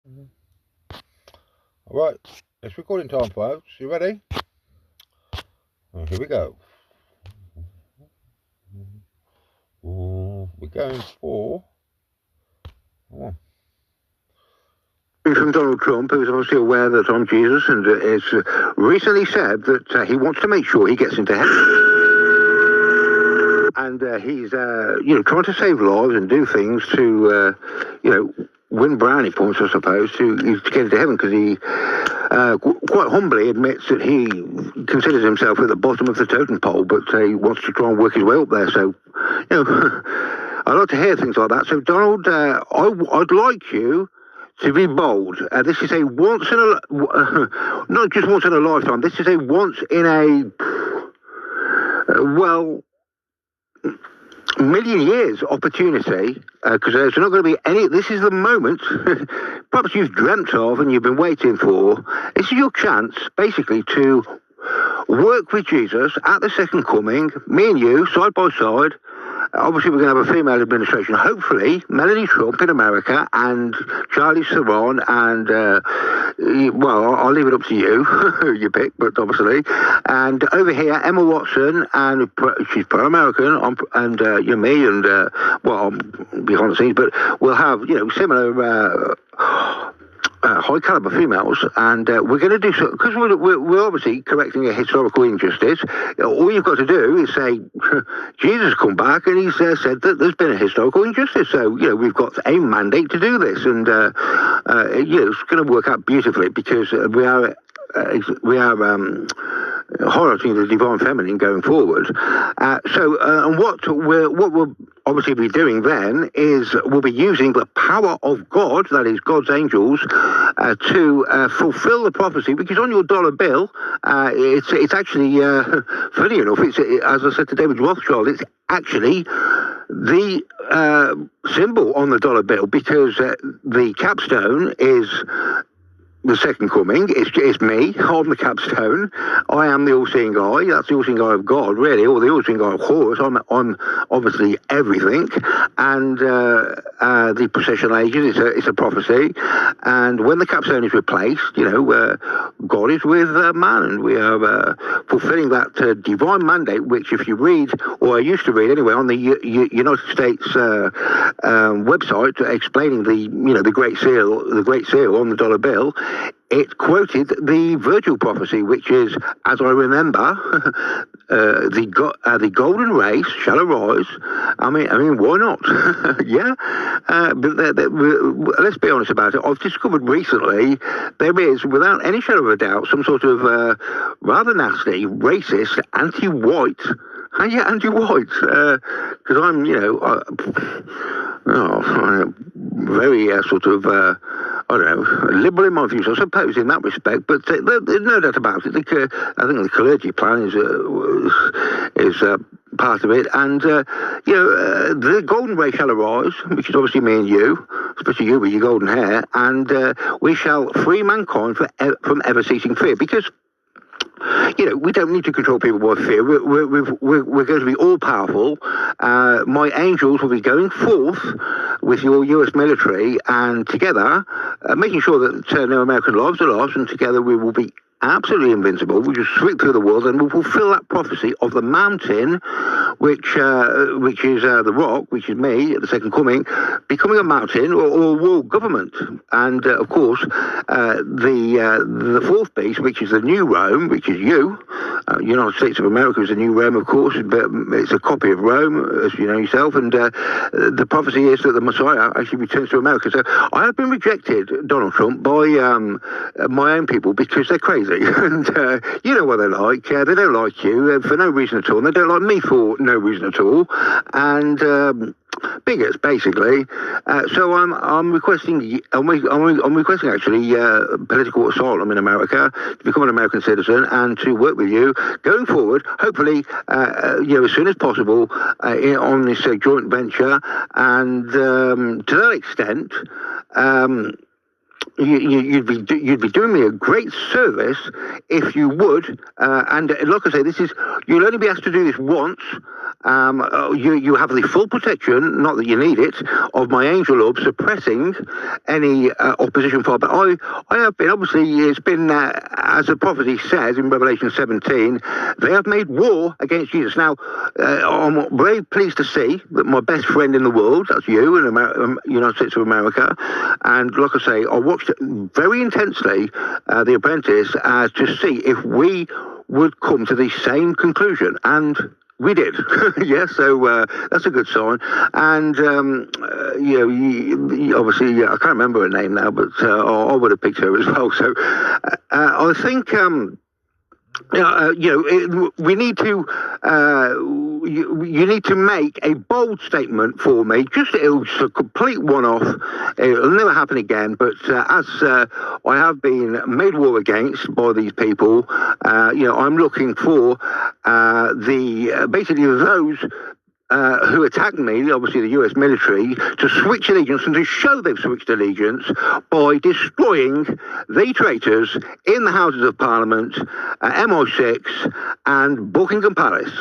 All right, it's recording time, folks. You ready? Here we go. We're going for. From Donald Trump, who is obviously aware that I'm Jesus, and has recently said that he wants to make sure he gets into heaven. And he's, trying to save lives and do things to, win brownie points, I suppose, to get into heaven, because he quite humbly admits that he considers himself at the bottom of the totem pole, but he wants to try and work his way up there. So, I like to hear things like that. So, Donald, I'd like you to be bold. This is a once in a, not just once in a lifetime. This is a once in a, million years opportunity, because there's not going to be any. This is the moment, perhaps you've dreamt of and you've been waiting for. This is your chance, basically, to work with Jesus at the second coming. Me and you, side by side. Obviously, we're going to have a female administration. Hopefully, Melanie Trump in America and Charlie Theron and, I'll leave it up to you, you pick, but obviously. And over here, Emma Watson, and she's pro-American, and me, and, I'm behind the scenes, but we'll have, similar high caliber females, and we're going to do so because we're obviously correcting a historical injustice. All you've got to do is say Jesus come back and he's said that there's been a historical injustice, so we've got a mandate to do this, and it's going to work out beautifully, because we are highlighting the divine feminine going forward. And what we'll obviously be doing then is we'll be using the power of God, that is God's angels, to fulfill the prophecy, which is on your dollar bill. It's actually funny enough. It's, as I said to David Rothschild, it's actually the symbol on the dollar bill, because the capstone is the second coming. It's me. I'm the capstone. I am the all-seeing eye. That's the all-seeing eye of God, really, or the all-seeing eye of Horus. I'm obviously everything. And the processional ages, it's a prophecy. And when the capstone is replaced, God is with man, and we are fulfilling that divine mandate, which, if you read, or I used to read anyway, on the United States website, explaining the Great Seal on the dollar bill, it quoted the Virgil prophecy, which is, as I remember, the golden race shall arise. I mean, why not? Yeah, but let's be honest about it. I've discovered recently there is, without any shadow of a doubt, some sort of rather nasty, racist, anti-white. Anti-white, because I'm, very sort of, liberal in my views, I suppose, in that respect. But there's no doubt about it. I think the clergy plan is part of it, and the golden race shall arise, which is obviously me and you, especially you with your golden hair, and we shall free mankind from ever ceasing fear, because we don't need to control people by fear. We're going to be all powerful. My angels will be going forth with your US military, and together, making sure that no American lives are lost, and together we will be absolutely invincible. We'll just sweep through the world, and we'll fulfill that prophecy of the mountain, which is the rock, which is me at the second coming, becoming a mountain or world government. And of course, the fourth beast, which is the new Rome, which is you. United States of America is the new Rome, of course, but it's a copy of Rome, as you know yourself. And the prophecy is that the Messiah actually returns to America. So I have been rejected, Donald Trump, by my own people, because they're crazy. And you know what they're like. They don't like you for no reason at all. And they don't like me for no reason at all. And bigots, basically. So I'm requesting. I'm requesting actually political asylum in America, to become an American citizen and to work with you going forward. Hopefully, as soon as possible on this joint venture. And to that extent. you'd be doing me a great service if you would. And like I say, you'll only be asked to do this once. You have the full protection, not that you need it, of my angel orb suppressing any opposition fire. But I have been, obviously, it's been, as the prophecy says in Revelation 17, they have made war against Jesus. Now, I'm very pleased to see that my best friend in the world, that's you, in United States of America, and like I say, I watched very intensely The Apprentice to see if we would come to the same conclusion, and we did. Yeah, so that's a good sign. And obviously, I can't remember her name now, but I would have picked her as well. So I think we need to. You need to make a bold statement for me. It's a complete one-off. It'll never happen again. But as I have been made war against by these people, I'm looking for basically those who attacked me, obviously the US military, to switch allegiance and to show they've switched allegiance by destroying the traitors in the Houses of Parliament, MI6 and Buckingham Palace.